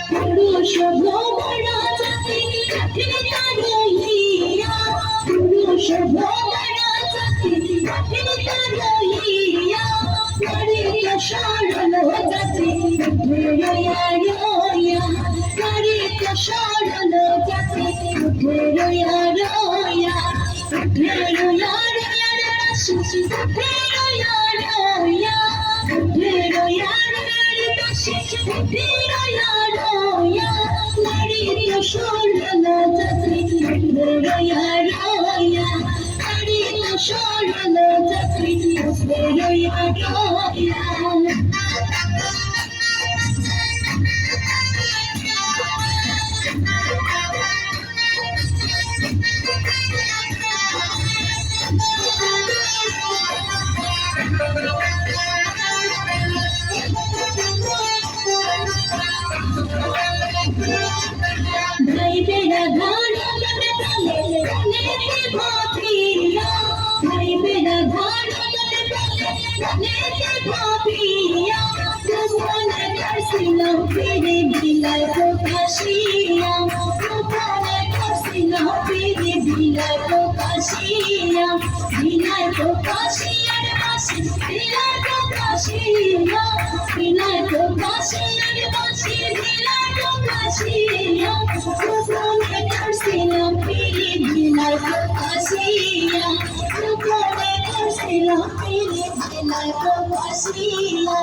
পুরুষ ভোগরা জাতি কাঠিন কারইয়া পুরুষ ভোগরা জাতি কাঠিন কারইয়া নারী সরল জাতি রয়া রয়া নারী সরল জাতি রয়া রয়া রয়া রয়া সুচি রয়া রয়া রয়া রয়া সুচি রয়া রয়া নারী সরল জাতি রয়া রয়া নারী সরল জাতি রয়া রয়া भाई बेड़ा घाड़ा लगे तले लेके भाभिया भाई बेड़ा घाड़ा लगे तले लेके भाभिया तुमने करसिना तेरे बिना तो काशिया तुमने करसिना तेरे बिना तो काशिया बिना तो काशिया रे बासी बिना तो काशिया बिना तो काशिया रे बासी बिना तो काशिया तुमने करसिना तेरे बिना तो काशिया तुमने करसिना तेरे बिना तो काशिया